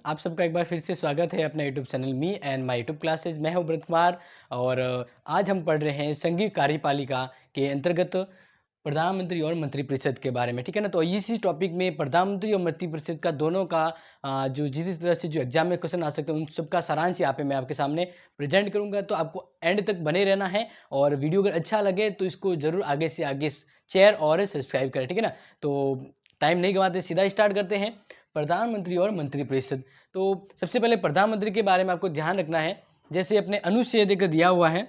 आप सबका एक बार फिर से स्वागत है अपना YouTube channel me and my YouTube classes. मैं हूं व्रत कुमार और आज हम पढ़ रहे हैं संघीय कार्यपालिका के अंतर्गत प्रधानमंत्री और मंत्रिपरिषद के बारे में। ठीक है ना। तो इसी टॉपिक में प्रधानमंत्री और मंत्रिपरिषद का दोनों का जो जिस तरह से जो एग्जाम में क्वेश्चन आ सकते हैं उन सबका सारांश यहाँ पे मैं आपके सामने प्रेजेंट करूंगा। तो आपको एंड तक बने रहना है और वीडियो अगर अच्छा लगे तो इसको जरूर आगे से आगे शेयर और सब्सक्राइब करें। ठीक है ना। तो टाइम नहीं गंवाते, सीधा स्टार्ट करते हैं। प्रधानमंत्री और मंत्रिपरिषद। तो सबसे पहले प्रधानमंत्री के बारे में आपको ध्यान रखना है। जैसे अपने अनुच्छेद एक दिया हुआ है,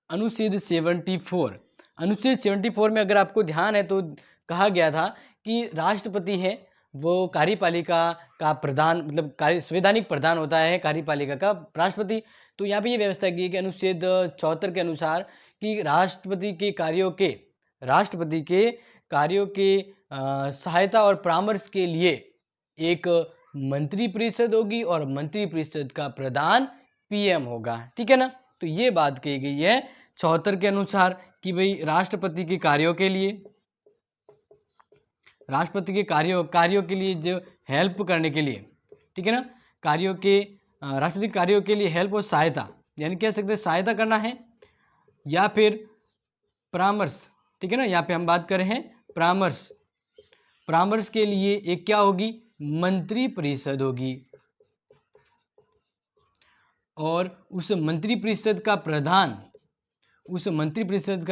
अनुच्छेद 74। अनुच्छेद 74 में अगर आपको ध्यान है तो कहा गया था कि राष्ट्रपति है वो कार्यपालिका का प्रधान, मतलब कार्य संवैधानिक प्रधान होता है कार्यपालिका का राष्ट्रपति। तो यहाँ पे ये व्यवस्था की है कि अनुच्छेद 74 के अनुसार कि राष्ट्रपति के कार्यों के सहायता और परामर्श के लिए एक मंत्रिपरिषद होगी और मंत्रिपरिषद का प्रधान पीएम होगा। ठीक है ना। तो ये बात कही गई है 74 के अनुसार कि भाई राष्ट्रपति के कार्यों के लिए जो हेल्प करने के लिए, ठीक है ना, राष्ट्रपति कार्यों के लिए हेल्प और सहायता, यानी कह सकते हैं सहायता करना है या फिर परामर्श। ठीक है ना। यहाँ पे हम बात कर रहे हैं परामर्श के लिए एक क्या होगी, मंत्रिपरिषद होगी और उस मंत्रिपरिषद का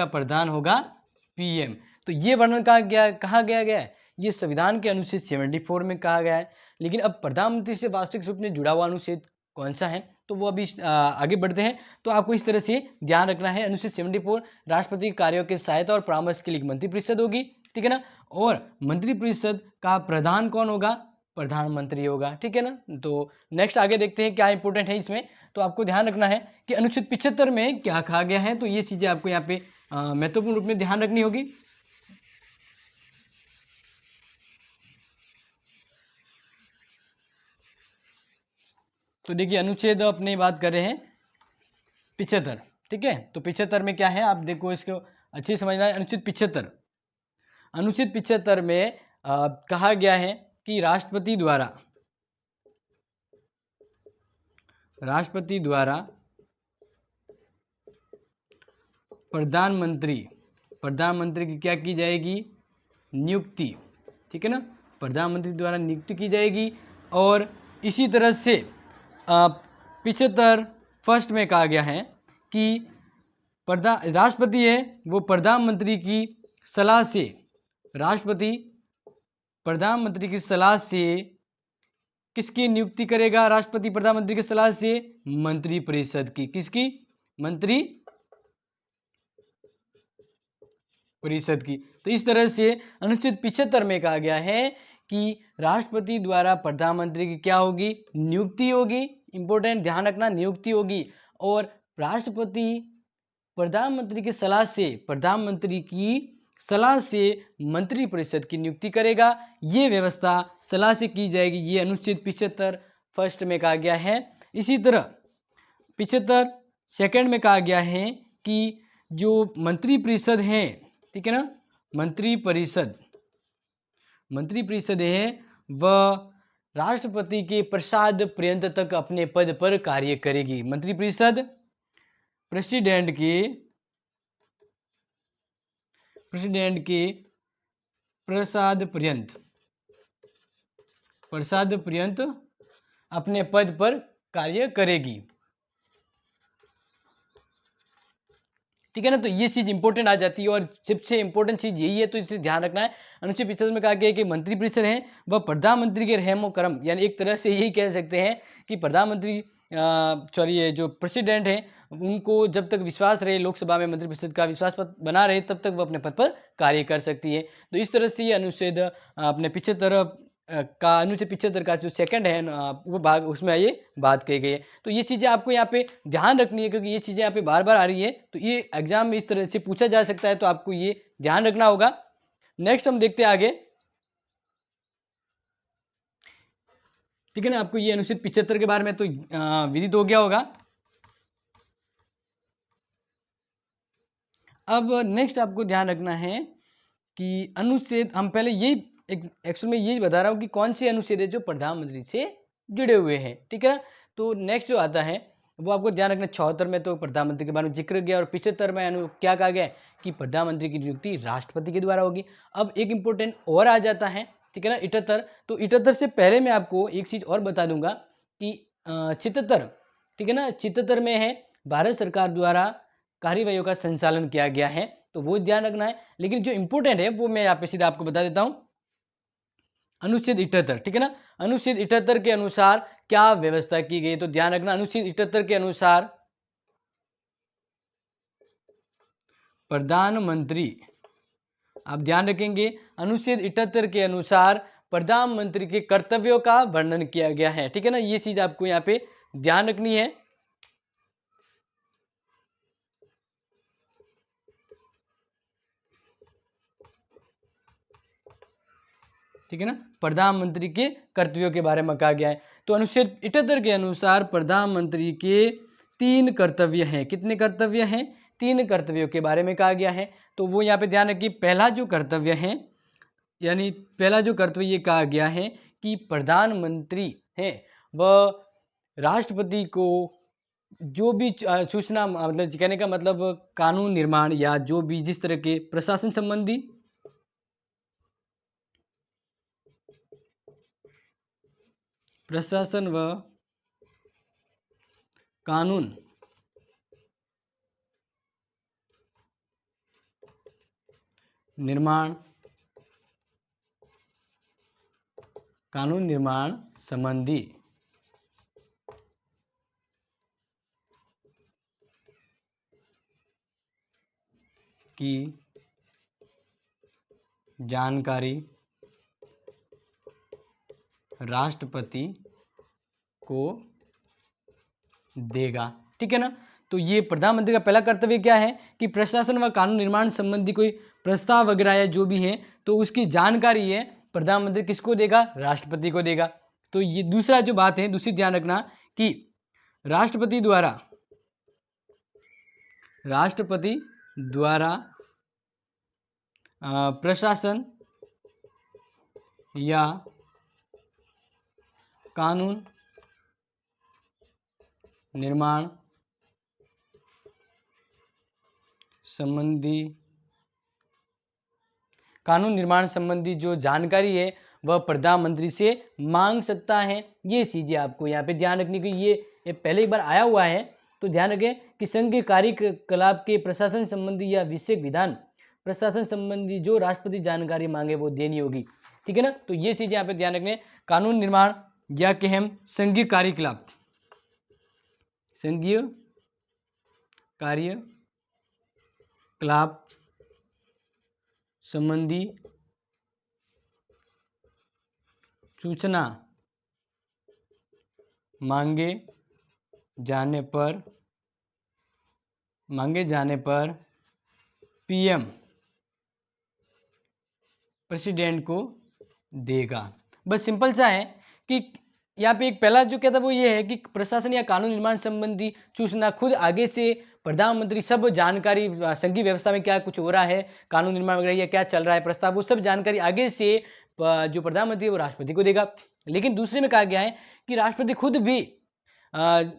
प्रधान होगा पीएम। तो ये वर्णन कहा गया है, ये संविधान के अनुच्छेद 74 में कहा गया है। लेकिन अब प्रधानमंत्री से वास्तविक रूप में जुड़ा हुआ अनुच्छेद कौन सा है, तो वो अभी आगे बढ़ते हैं। तो आपको इस तरह से ध्यान रखना है, अनुच्छेद 74 राष्ट्रपति के कार्यों के सहायता और परामर्श के लिए मंत्रिपरिषद होगी। ठीक है ना। और मंत्रिपरिषद का प्रधान कौन होगा, प्रधानमंत्री होगा। ठीक है ना। तो नेक्स्ट आगे देखते हैं क्या इंपॉर्टेंट है इसमें। तो आपको ध्यान रखना है कि अनुच्छेद 75 में क्या कहा गया है, तो ये चीजें आपको यहाँ पे महत्वपूर्ण रूप में ध्यान रखनी होगी। तो देखिए अनुच्छेद अपने बात कर रहे हैं 75। ठीक है। तो 75 में क्या है आप देखो, इसको अच्छी समझना है। अनुच्छेद 75 में कहा गया है कि राष्ट्रपति द्वारा प्रधानमंत्री की क्या की जाएगी, नियुक्ति। ठीक है ना। प्रधानमंत्री द्वारा नियुक्ति की जाएगी। और इसी तरह से 75 फर्स्ट में कहा गया है कि राष्ट्रपति है वो प्रधानमंत्री की सलाह से किसकी नियुक्ति करेगा, राष्ट्रपति प्रधानमंत्री की सलाह से मंत्रिपरिषद की। किसकी, मंत्रिपरिषद की। तो इस तरह से अनुच्छेद 75 में कहा गया है कि राष्ट्रपति द्वारा प्रधानमंत्री की क्या होगी, नियुक्ति होगी। इंपॉर्टेंट, ध्यान रखना, नियुक्ति होगी। और राष्ट्रपति प्रधानमंत्री की सलाह से मंत्रिपरिषद की नियुक्ति करेगा। ये व्यवस्था सलाह से की जाएगी। ये अनुच्छेद 75 फर्स्ट में कहा गया है। इसी तरह 75 सेकंड में कहा गया है कि जो मंत्रिपरिषद है, ठीक है ना, मंत्रिपरिषद है वह राष्ट्रपति के प्रसाद पर्यंत तक अपने पद पर कार्य करेगी। मंत्रिपरिषद प्रेसिडेंट के प्रसाद पर्यंत अपने पद पर कार्य करेगी। ठीक है ना। तो ये चीज इंपॉर्टेंट आ जाती है और सबसे इंपॉर्टेंट चीज यही है, तो इसे ध्यान रखना है। अनुच्छेद 75 में कहा गया है कि मंत्रिपरिषद है वह प्रधानमंत्री के रहमो करम, यानी एक तरह से यही कह सकते हैं कि प्रधानमंत्री ये जो प्रेसिडेंट है उनको जब तक विश्वास रहे, लोकसभा में मंत्रिपरिषद का विश्वास बना रहे, तब तक वो अपने पद पर कार्य कर सकती है। तो इस तरह से ये अनुच्छेद अपने 75 का जो सेकंड है वो भाग, उसमें ये बात कही गई है। तो ये चीज़ें आपको यहाँ पे ध्यान रखनी है क्योंकि ये चीज़ें यहाँ पे बार बार आ रही है, तो ये एग्जाम में इस तरह से पूछा जा सकता है, तो आपको ये ध्यान रखना होगा। नेक्स्ट हम देखते हैं आगे। ठीक है ना। आपको ये अनुच्छेद 75 के बारे में तो विदित हो गया होगा। अब नेक्स्ट आपको ध्यान रखना है कि अनुच्छेद, हम पहले यही एक एक्चुअल में ये बता रहा हूँ कि कौन से अनुच्छेद है जो प्रधानमंत्री से जुड़े हुए हैं, ठीक है ना। तो नेक्स्ट जो आता है वो आपको ध्यान रखना, 74 में तो प्रधानमंत्री के बारे में जिक्र किया और 75 में क्या कहा गया है कि प्रधानमंत्री की नियुक्ति राष्ट्रपति के द्वारा होगी। अब एक इम्पोर्टेंट और आ जाता है, ठीक है ना, 78। तो 78 से पहले मैं आपको एक चीज़ और बता दूंगा कि 76, ठीक है ना, 76 में है भारत सरकार द्वारा कार्यवाहियों का संचालन किया गया है, तो वो ध्यान रखना है। लेकिन जो इम्पोर्टेंट है वो मैं यहाँ पे सीधा आपको बता देता हूँ, अनुच्छेद 78, ठीक है ना। अनुच्छेद 78 के अनुसार क्या व्यवस्था की गई, तो ध्यान रखना अनुच्छेद 78 के अनुसार प्रधानमंत्री, आप ध्यान रखेंगे, अनुच्छेद 78 के अनुसार प्रधानमंत्री के कर्तव्यों का वर्णन किया गया है, ठीक है ना। ये चीज आपको यहाँ पे ध्यान रखनी है। ठीक है ना, प्रधानमंत्री के कर्तव्यों के बारे में कहा गया है। तो अनुच्छेद 78 के अनुसार प्रधानमंत्री के 3 कर्तव्य हैं। कितने कर्तव्य हैं? 3 कर्तव्यों के बारे में कहा गया है। तो वो यहाँ पे ध्यान रखिए, पहला जो कर्तव्य है, यानी पहला जो कर्तव्य ये कहा गया है कि प्रधानमंत्री है वह राष्ट्रपति को जो भी सूचना, मतलब कहने का मतलब कानून निर्माण या जो भी जिस तरह के प्रशासन संबंधी प्रशासन व कानून निर्माण संबंधी की जानकारी राष्ट्रपति को देगा, ठीक है ना। तो ये प्रधानमंत्री का पहला कर्तव्य क्या है कि प्रशासन व कानून निर्माण संबंधी कोई प्रस्ताव वगैरह या जो भी है तो उसकी जानकारी है प्रधानमंत्री किसको देगा? राष्ट्रपति को देगा। तो ये दूसरा जो बात है, दूसरी ध्यान रखना कि राष्ट्रपति द्वारा प्रशासन या कानून निर्माण संबंधी जो जानकारी है वह प्रधानमंत्री से मांग सकता है। ये चीजें आपको यहाँ पे ध्यान रखने की, ये पहले एक बार आया हुआ है, तो ध्यान रखें कि संघ के कार्यकलाप के प्रशासन संबंधी या विषयक विधान प्रशासन संबंधी जो राष्ट्रपति जानकारी मांगे वो देनी होगी, ठीक है ना। तो ये चीजें यहाँ पे ध्यान रखने, कानून निर्माण या कि हम संघीय कार्यकलाप संबंधी सूचना मांगे जाने पर पीएम प्रेसिडेंट को देगा। बस सिंपल सा है कि यहाँ पे एक पहला जो क्या था वो ये है कि प्रशासन या कानून निर्माण संबंधी सूचना खुद आगे से प्रधानमंत्री सब जानकारी, संघीय व्यवस्था में क्या कुछ हो रहा है, कानून निर्माण वगैरह या क्या चल रहा है प्रस्ताव, वो सब जानकारी आगे से जो प्रधानमंत्री है वो राष्ट्रपति को देगा। लेकिन दूसरे में कहा गया है कि राष्ट्रपति खुद भी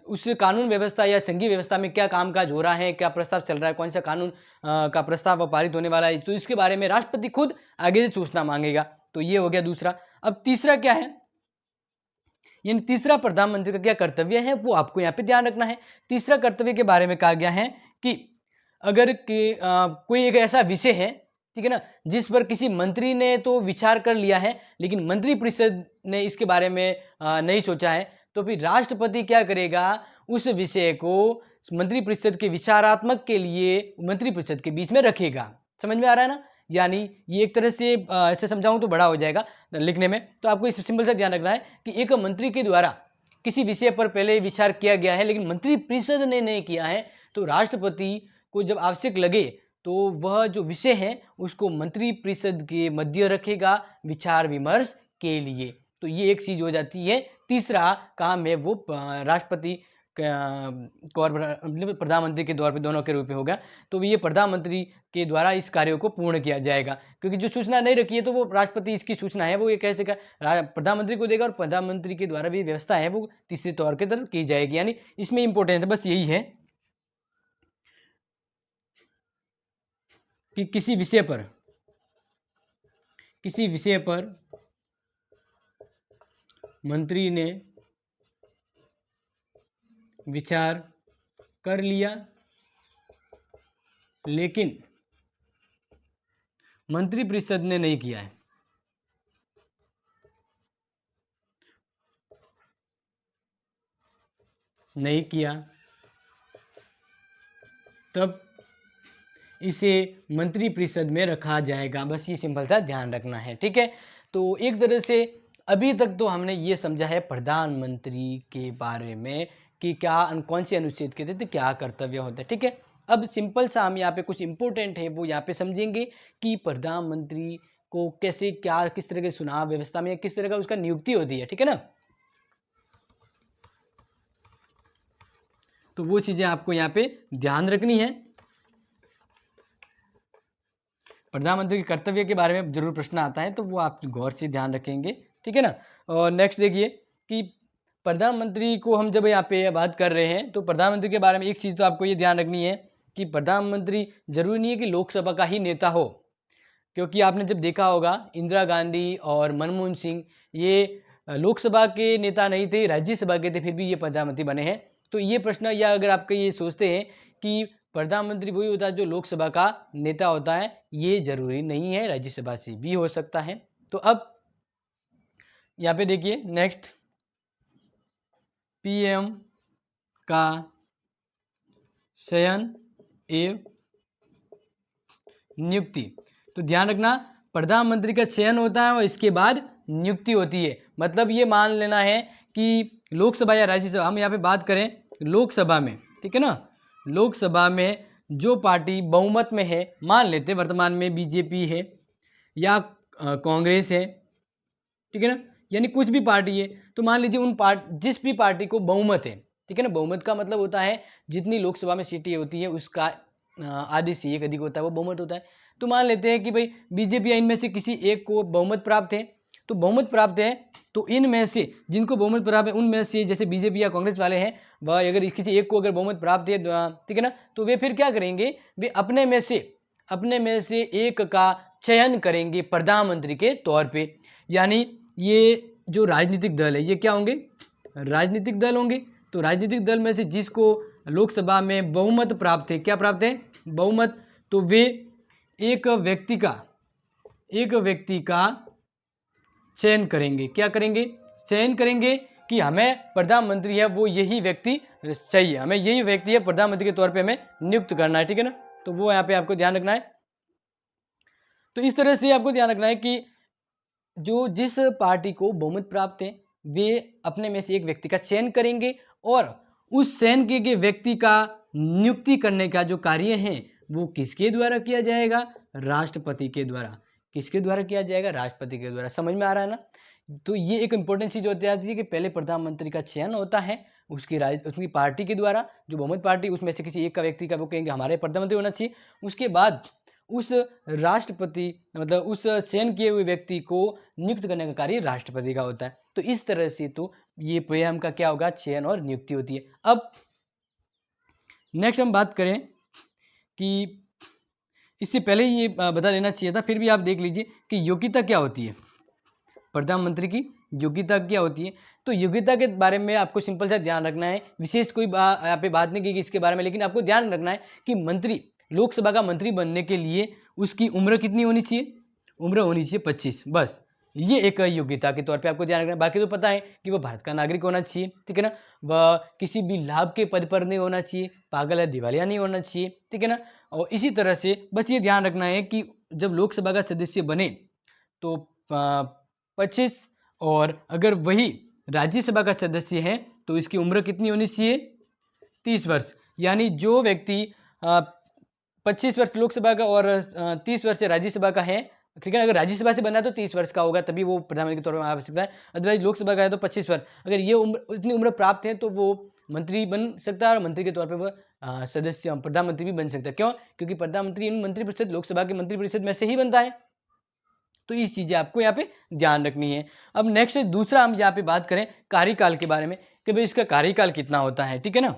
उस कानून व्यवस्था या संघीय व्यवस्था में क्या कामकाज हो रहा है, क्या प्रस्ताव चल रहा है, कौन सा कानून का प्रस्ताव पारित होने वाला है, तो इसके बारे में राष्ट्रपति खुद आगे से सूचना मांगेगा। तो ये हो गया दूसरा। अब तीसरा क्या है, यानी तीसरा प्रधानमंत्री का क्या कर्तव्य है वो आपको यहाँ पे ध्यान रखना है। तीसरा कर्तव्य के बारे में कहा गया है कि अगर कोई एक ऐसा विषय है, ठीक है ना, जिस पर किसी मंत्री ने तो विचार कर लिया है लेकिन मंत्रिपरिषद ने इसके बारे में नहीं सोचा है, तो फिर राष्ट्रपति क्या करेगा, उस विषय को मंत्रिपरिषद के विचारात्मक के लिए मंत्रिपरिषद के बीच में रखेगा। समझ में आ रहा है ना? यानी ये एक तरह से ऐसे समझाऊं तो बड़ा हो जाएगा लिखने में, तो आपको इस सिंपल सा ध्यान रखना है कि एक मंत्री के द्वारा किसी विषय पर पहले विचार किया गया है लेकिन मंत्रिपरिषद ने नहीं किया है, तो राष्ट्रपति को जब आवश्यक लगे तो वह जो विषय है उसको मंत्रिपरिषद के मध्य रखेगा विचार विमर्श के लिए। तो ये एक चीज हो जाती है। तीसरा काम है वो राष्ट्रपति मतलब प्रधानमंत्री के द्वार पे दोनों के रूप में होगा, तो ये प्रधानमंत्री के द्वारा इस कार्यों को पूर्ण किया जाएगा। क्योंकि जो सूचना नहीं रखी है तो वो राष्ट्रपति इसकी सूचना है वो ये कैसे का प्रधानमंत्री को देगा, और प्रधानमंत्री के द्वारा भी व्यवस्था है वो तीसरे तौर के तरफ की जाएगी। यानी इसमें इंपॉर्टेंस बस यही है कि किसी विषय पर मंत्री ने विचार कर लिया, लेकिन मंत्रिपरिषद ने नहीं किया है। नहीं किया, तब इसे मंत्रिपरिषद में रखा जाएगा। बस ये सिंपल सा ध्यान रखना है, ठीक है। तो एक तरह से अभी तक तो हमने ये समझा है प्रधानमंत्री के बारे में कि क्या कौन से अनुच्छेद के तहत क्या कर्तव्य होता है, ठीक है। अब सिंपल सा हम यहाँ पे कुछ इंपॉर्टेंट है वो यहाँ पे समझेंगे कि प्रधानमंत्री को कैसे क्या किस तरह के चुनाव व्यवस्था में किस तरह का उसका नियुक्ति होती है, ठीक है ना। तो वो चीजें आपको यहाँ पे ध्यान रखनी है। प्रधानमंत्री के कर्तव्य के बारे में जरूर प्रश्न आता है तो वो आप गौर से ध्यान रखेंगे, ठीक है ना। और नेक्स्ट देखिए कि प्रधानमंत्री को हम जब यहाँ पे बात कर रहे हैं तो प्रधानमंत्री के बारे में एक चीज़ तो आपको ये ध्यान रखनी है कि प्रधानमंत्री जरूरी नहीं है कि लोकसभा का ही नेता हो, क्योंकि आपने जब देखा होगा इंदिरा गांधी और मनमोहन सिंह ये लोकसभा के नेता नहीं थे, राज्यसभा के थे, फिर भी ये प्रधानमंत्री बने हैं। तो ये प्रश्न या अगर आपके ये सोचते हैं कि प्रधानमंत्री वही होता है जो लोकसभा का नेता होता है, ये जरूरी नहीं है, राज्यसभा से भी हो सकता है। तो अब यहाँ पे देखिए नेक्स्ट पीएम का चयन एवं नियुक्ति। तो ध्यान रखना प्रधानमंत्री का चयन होता है और इसके बाद नियुक्ति होती है। मतलब ये मान लेना है कि लोकसभा या राज्यसभा, हम यहाँ पे बात करें लोकसभा में, ठीक है ना, लोकसभा में जो पार्टी बहुमत में है, मान लेते वर्तमान में बीजेपी है या कांग्रेस है, ठीक है ना, यानी कुछ भी पार्टी है, तो मान लीजिए जिस भी पार्टी को बहुमत है, ठीक है ना, बहुमत का मतलब होता है जितनी लोकसभा में सीटें होती है उसका आधे से एक अधिक होता है, वो बहुमत होता है। तो मान लेते हैं कि भाई बीजेपी या इनमें से किसी एक को बहुमत प्राप्त है, तो बहुमत प्राप्त है तो इनमें से जिनको बहुमत प्राप्त है उनमें से जैसे बीजेपी या कांग्रेस वाले हैं, वह अगर किसी एक को अगर बहुमत प्राप्त है, ठीक है ना, तो वे फिर क्या करेंगे, वे अपने में से एक का चयन करेंगे प्रधानमंत्री के तौर पे। यानी ये जो राजनीतिक दल है ये क्या होंगे, राजनीतिक दल होंगे। तो राजनीतिक दल में से जिसको लोकसभा में बहुमत प्राप्त है, क्या प्राप्त है, बहुमत, तो वे एक व्यक्ति का चयन करेंगे। क्या करेंगे, चयन करेंगे कि हमें प्रधानमंत्री है वो यही व्यक्ति चाहिए, हमें यही व्यक्ति है प्रधानमंत्री के तौर पे हमें नियुक्त करना है, ठीक है ना। तो वो यहाँ पे आपको ध्यान रखना है। तो इस तरह से आपको ध्यान रखना है कि जो जिस पार्टी को बहुमत प्राप्त है वे अपने में से एक व्यक्ति का चयन करेंगे और उस चयन किए गए व्यक्ति का नियुक्ति करने का जो कार्य है वो किसके द्वारा किया जाएगा, राष्ट्रपति के द्वारा। किसके द्वारा किया जाएगा, राष्ट्रपति के द्वारा। समझ में आ रहा है ना। तो ये एक इंपॉर्टेंट चीज होती है कि पहले प्रधानमंत्री का चयन होता है उसकी पार्टी के द्वारा, जो बहुमत पार्टी उसमें से किसी एक का व्यक्ति का वो कहेंगे हमारे प्रधानमंत्री होना चाहिए। उसके बाद उस राष्ट्रपति मतलब उस चयन किए हुए व्यक्ति को नियुक्त करने का कार्य राष्ट्रपति का होता है। तो इस तरह से तो ये पीएम का क्या होगा, चयन और नियुक्ति होती है। अब नेक्स्ट हम बात करें कि इससे पहले ये बता देना चाहिए था, फिर भी आप देख लीजिए कि योग्यता क्या होती है, प्रधानमंत्री की योग्यता क्या होती है। तो योग्यता के बारे में आपको सिंपल सा ध्यान रखना है, विशेष कोई यहाँ पे बात नहीं की इसके बारे में, लेकिन आपको ध्यान रखना है कि मंत्री लोकसभा का मंत्री बनने के लिए उसकी उम्र कितनी होनी चाहिए, उम्र होनी चाहिए 25, बस ये एक योग्यता के तौर पे आपको ध्यान रखना है। बाकी तो पता है कि वह भारत का नागरिक होना चाहिए, ठीक है ना, वह किसी भी लाभ के पद पर नहीं होना चाहिए, पागल या दिवालिया नहीं होना चाहिए, ठीक है ना। और इसी तरह से बस ये ध्यान रखना है कि जब लोकसभा का सदस्य बने तो 25, और अगर वही राज्यसभा का सदस्य है तो इसकी उम्र कितनी होनी चाहिए, 30 वर्ष। यानी जो व्यक्ति 25 वर्ष लोकसभा का और 30 वर्ष राज्यसभा का है, ठीक है, अगर राज्यसभा से बनना है तो 30 वर्ष का होगा तभी वो प्रधानमंत्री के तौर पर आ सकता है, अदरवाइज लोकसभा का है तो 25 वर्ष। अगर ये उम्र इतनी उम्र प्राप्त है तो वो मंत्री बन सकता है और मंत्री के तौर पे वह सदस्य प्रधानमंत्री भी बन सकता है। क्यों? क्योंकि प्रधानमंत्री मंत्रिपरिषद लोकसभा के मंत्रिपरिषद में से ही बनता है। तो इस चीजें आपको यहाँ पे ध्यान रखनी है। अब नेक्स्ट दूसरा हम यहाँ पे बात करें कार्यकाल के बारे में कि भाई इसका कार्यकाल कितना होता है, ठीक है ना।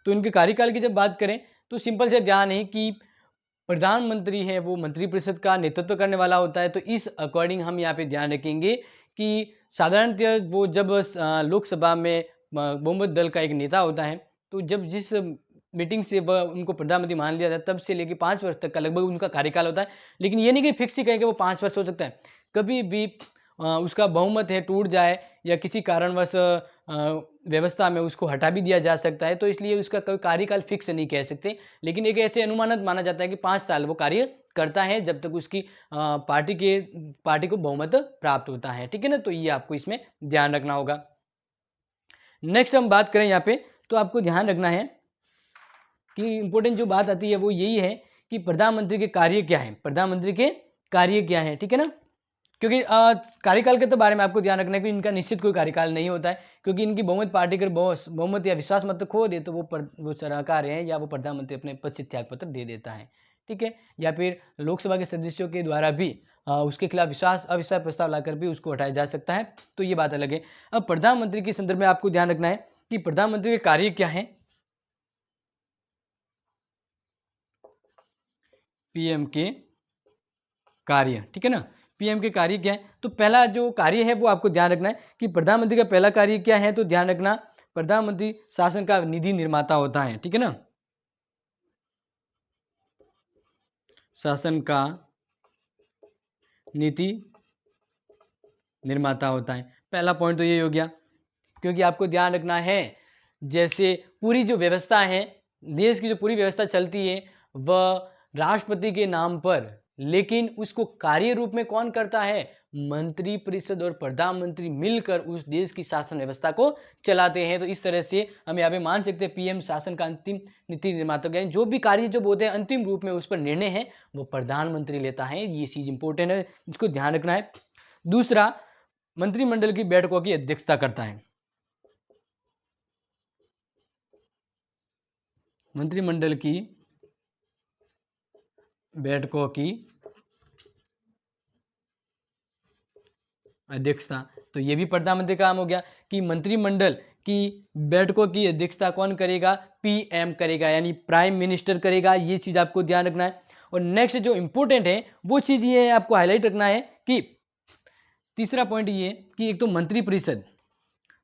तो इनके कार्यकाल की जब बात करें तो सिंपल से ध्यान है कि प्रधानमंत्री है वो मंत्रिपरिषद का नेतृत्व करने वाला होता है। तो इस अकॉर्डिंग हम यहाँ पे ध्यान रखेंगे कि साधारणतः वो जब लोकसभा में बहुमत दल का एक नेता होता है, तो जब जिस मीटिंग से वह उनको प्रधानमंत्री मान लिया जाता है तब से लेके 5 वर्ष तक का लगभग उनका कार्यकाल होता है। लेकिन ये नहीं कि फिक्स ही कहें कि वो 5 वर्ष हो सकता है, कभी भी उसका बहुमत है टूट जाए या किसी कारणवश व्यवस्था में उसको हटा भी दिया जा सकता है। तो इसलिए उसका कोई कार्यकाल फिक्स नहीं कह सकते, लेकिन एक ऐसे अनुमानित माना जाता है कि 5 साल वो कार्य करता है जब तक उसकी पार्टी को बहुमत प्राप्त होता है, ठीक है ना। तो ये आपको इसमें ध्यान रखना होगा। नेक्स्ट हम बात करें यहाँ पे तो आपको ध्यान रखना है कि इंपॉर्टेंट जो बात आती है वो यही है कि प्रधानमंत्री के कार्य क्या है, प्रधानमंत्री के कार्य क्या है, ठीक है ना। क्योंकि कार्यकाल के तो बारे में आपको ध्यान रखना है कि इनका निश्चित कोई कार्यकाल नहीं होता है, क्योंकि इनकी बहुमत पार्टी अगर बहुमत या विश्वास मत खो दे तो वो सरकार है या वो प्रधानमंत्री अपने पद से त्याग पत्र दे देता है, ठीक है। या फिर लोकसभा के सदस्यों के द्वारा भी उसके खिलाफ अविश्वास प्रस्ताव लाकर भी उसको हटाया जा सकता है। तो ये बात अलग है। अब प्रधानमंत्री के संदर्भ में आपको ध्यान रखना है कि प्रधानमंत्री के कार्य क्या है, पीएम के कार्य, ठीक है ना। पीएम के कार्य क्या है, तो पहला जो कार्य है वो आपको ध्यान रखना है कि प्रधानमंत्री का पहला कार्य क्या है। तो ध्यान रखना प्रधानमंत्री शासन का निधि निर्माता होता है, ठीक है ना। शासन का नीति निर्माता होता है, पहला पॉइंट तो ये हो गया। क्योंकि आपको ध्यान रखना है जैसे पूरी जो व्यवस्था है, देश की जो पूरी व्यवस्था चलती है वह राष्ट्रपति के नाम पर, लेकिन उसको कार्य रूप में कौन करता है, मंत्रिपरिषद और प्रधानमंत्री मिलकर उस देश की शासन व्यवस्था को चलाते हैं। तो इस तरह से हम यहाँ पे मान सकते हैं पीएम शासन का अंतिम नीति निर्माता, यानी जो भी कार्य जो होते हैं अंतिम रूप में उस पर निर्णय है वो प्रधानमंत्री लेता है। ये चीज इंपॉर्टेंट है, इसको ध्यान रखना है। दूसरा, मंत्रिमंडल की बैठकों की अध्यक्षता करता है। मंत्रिमंडल की बैठकों की अध्यक्षता, तो ये भी प्रधानमंत्री का काम हो गया कि मंत्रिमंडल की बैठकों की अध्यक्षता कौन करेगा, पीएम करेगा, यानी प्राइम मिनिस्टर करेगा। ये चीज आपको ध्यान रखना है। और नेक्स्ट जो इंपॉर्टेंट है वो चीज ये है, आपको हाईलाइट रखना है कि तीसरा पॉइंट ये कि एक तो मंत्रिपरिषद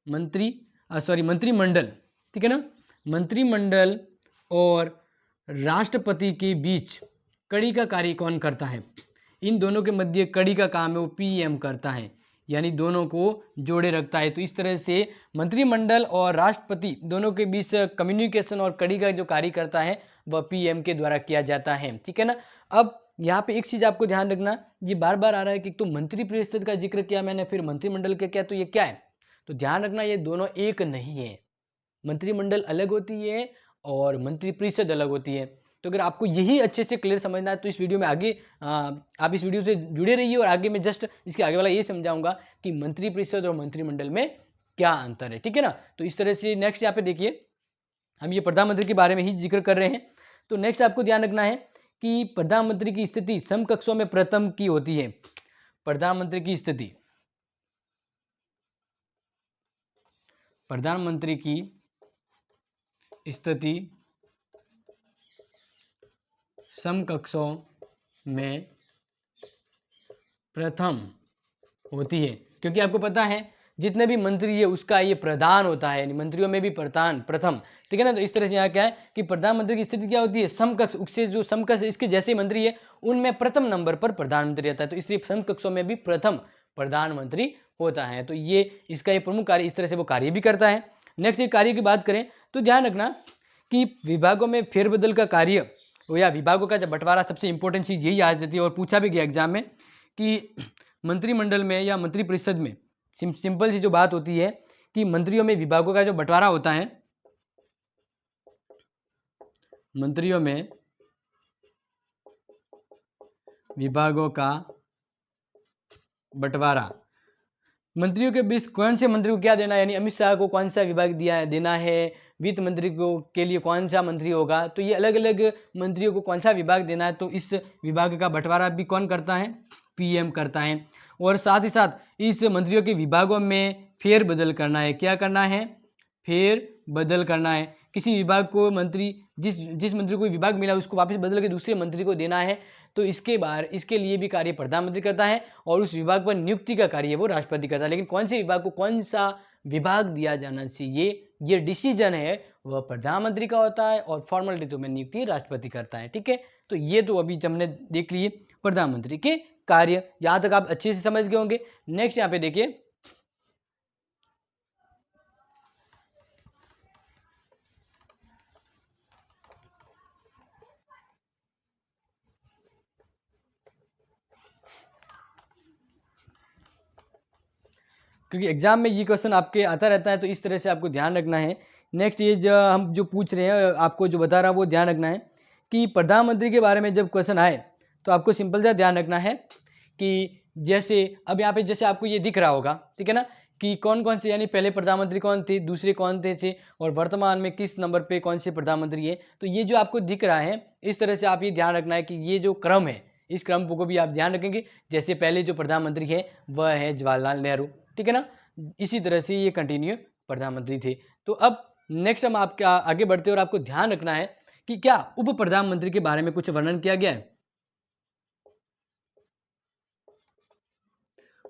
मंत्रिमंडल, ठीक है ना, मंत्रिमंडल और राष्ट्रपति के बीच कड़ी का कार्य कौन करता है, इन दोनों के मध्य कड़ी का काम है वो पीएम करता है, यानी दोनों को जोड़े रखता है। तो इस तरह से मंत्रिमंडल और राष्ट्रपति दोनों के बीच कम्युनिकेशन और कड़ी का जो कार्य करता है वह पीएम के द्वारा किया जाता है, ठीक है ना। अब यहाँ पे एक चीज आपको ध्यान रखना, ये बार बार आ रहा है कि तो मंत्रिपरिषद का जिक्र किया मैंने, फिर मंत्रिमंडल का क्या, तो ये क्या है, तो ध्यान रखना ये दोनों एक नहीं है। मंत्रिमंडल अलग होती है और मंत्रिपरिषद अलग होती है। तो अगर आपको यही अच्छे से क्लियर समझना है तो इस वीडियो में आगे आप इस वीडियो से जुड़े रहिए और आगे मैं जस्ट इसके आगे वाला ये समझाऊंगा कि मंत्रिपरिषद और मंत्रिमंडल में क्या अंतर है, ठीक है ना। तो इस तरह से नेक्स्ट यहाँ पे देखिए, हम ये प्रधानमंत्री के बारे में ही जिक्र कर रहे हैं। तो नेक्स्ट आपको ध्यान रखना है कि प्रधानमंत्री की स्थिति समकक्षों में प्रथम की होती है। प्रधानमंत्री की स्थिति समकक्षों में प्रथम होती है, क्योंकि आपको पता है जितने भी मंत्री है उसका ये प्रधान होता है, यानी मंत्रियों में भी प्रथम, ठीक है ना। तो इस तरह से यहाँ क्या है कि प्रधानमंत्री की स्थिति क्या होती है, समकक्ष, उससे जो समकक्ष इसके जैसे मंत्री है उनमें प्रथम नंबर पर प्रधानमंत्री रहता है। तो इसलिए समकक्षों में भी प्रथम प्रधानमंत्री होता है। तो ये इसका ये प्रमुख कार्य, इस तरह से वो कार्य भी करता है। नेक्स्ट ये कार्य की बात करें तो ध्यान रखना कि विभागों में फेरबदल का कार्य या विभागों का जब बंटवारा, सबसे इंपॉर्टेंट चीज यही आ जाती है और पूछा भी गया एग्जाम में कि मंत्रिमंडल में या मंत्रिपरिषद में सिंपल सी जो बात होती है कि मंत्रियों में विभागों का जो बंटवारा होता है, मंत्रियों में विभागों का बंटवारा, मंत्रियों के बीच कौन से मंत्री को क्या देना है, यानी अमित शाह को कौन सा विभाग देना है, वित्त मंत्री को के लिए कौन सा मंत्री होगा, तो ये अलग अलग मंत्रियों को कौन सा विभाग देना है, तो इस विभाग का बंटवारा भी कौन करता है, पीएम करता है। और साथ ही साथ इस मंत्रियों के विभागों में फेरबदल करना है, क्या करना है, फेर बदल करना है। किसी विभाग को मंत्री जिस मंत्री को विभाग मिला उसको वापस बदल के दूसरे मंत्री को देना है, तो इसके लिए भी कार्य प्रधानमंत्री करता है और उस विभाग पर नियुक्ति का कार्य वो राष्ट्रपति करता है। लेकिन कौन से विभाग को कौन सा विभाग दिया जाना चाहिए, ये डिसीजन है वह प्रधानमंत्री का होता है और फॉर्मेलिटी में नियुक्ति राष्ट्रपति करता है। ठीक है, तो ये तो अभी हमने देख लिए प्रधानमंत्री के कार्य, यहाँ तक आप अच्छे से समझ गए होंगे। नेक्स्ट यहाँ पे देखिए, क्योंकि एग्जाम में ये क्वेश्चन आपके आता रहता है, तो इस तरह से आपको ध्यान रखना है। नेक्स्ट ये जो हम जो पूछ रहे हैं आपको जो बता रहा वो ध्यान रखना है कि प्रधानमंत्री के बारे में जब क्वेश्चन आए तो आपको सिंपल सा ध्यान रखना है कि जैसे अब यहाँ पे जैसे आपको ये दिख रहा होगा, ठीक है ना, कि कौन कौन से यानी पहले प्रधानमंत्री कौन थे, दूसरे कौन थे और वर्तमान में किस नंबर पे कौन से प्रधानमंत्री है। तो ये जो आपको दिख रहा है इस तरह से आप ये ध्यान रखना है कि ये जो क्रम है इस क्रम को भी आप ध्यान रखेंगे। जैसे पहले जो प्रधानमंत्री है वह है जवाहरलाल नेहरू, ठीक है ना, इसी तरह से ये कंटिन्यू प्रधानमंत्री थे। तो अब नेक्स्ट हम आपका आगे बढ़ते हैं और आपको ध्यान रखना है कि क्या उप प्रधानमंत्री के बारे में कुछ वर्णन किया गया है।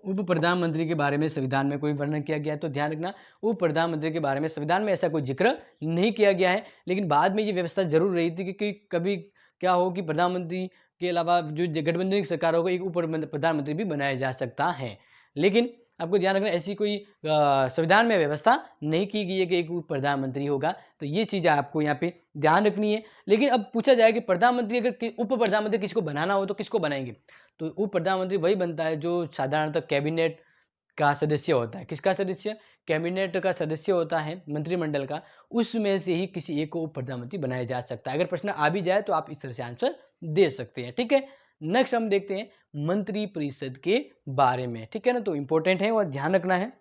उप प्रधानमंत्री के बारे में संविधान में कोई वर्णन किया गया है, तो ध्यान रखना उप प्रधानमंत्री के बारे में संविधान में ऐसा कोई जिक्र नहीं किया गया है। लेकिन बाद में ये व्यवस्था जरूर रही थी कि कभी क्या हो कि प्रधानमंत्री के अलावा जो गठबंधन की सरकार होगा एक उप प्रधानमंत्री भी बनाया जा सकता है। लेकिन आपको ध्यान रखना ऐसी कोई संविधान में व्यवस्था नहीं की गई है कि एक उप प्रधानमंत्री होगा, तो ये चीज़ आपको यहाँ पे ध्यान रखनी है। लेकिन अब पूछा जाए कि प्रधानमंत्री अगर उप प्रधानमंत्री किसको बनाना हो तो किसको बनाएंगे, तो उप प्रधानमंत्री वही बनता है जो साधारणतः कैबिनेट का सदस्य होता है। किसका सदस्य, कैबिनेट का सदस्य होता है मंत्रिमंडल का, उसमें से ही किसी एक को उप प्रधानमंत्री बनाया जा सकता है। अगर प्रश्न आ भी जाए तो आप इस तरह से आंसर दे सकते हैं। ठीक है, नेक्स्ट हम देखते हैं मंत्री परिषद के बारे में, ठीक है ना, तो इंपॉर्टेंट है और ध्यान रखना है।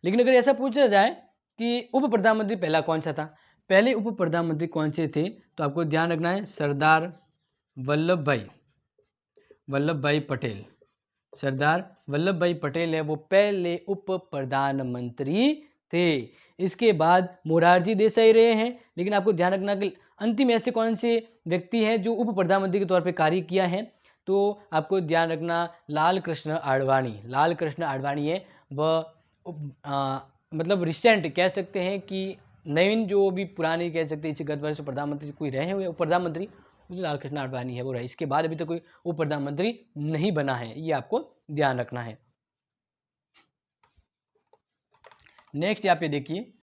लेकिन अगर ऐसा पूछा जाए कि उप प्रधानमंत्री पहला कौन सा था, पहले उप प्रधानमंत्री कौन से थे, तो आपको ध्यान रखना है सरदार वल्लभ भाई पटेल। सरदार वल्लभ भाई पटेल है वो पहले उप प्रधानमंत्री थे। इसके बाद मोरारजी देसाई रहे हैं। लेकिन आपको ध्यान रखना कि अंतिम ऐसे कौन से व्यक्ति हैं जो उप प्रधानमंत्री के तौर पे कार्य किया है, तो आपको ध्यान रखना लाल कृष्ण आडवाणी है। वह मतलब रिसेंट कह सकते हैं कि नवीन जो भी पुराने कह सकते हैं इसे गत वर्ष प्रधानमंत्री कोई रहे हुए उप प्रधानमंत्री लाल कृष्ण आडवाणी है वो रहा। इसके बाद अभी तक कोई उप प्रधानमंत्री नहीं बना है, ये आपको ध्यान रखना है। नेक्स्ट यहाँ पे देखिए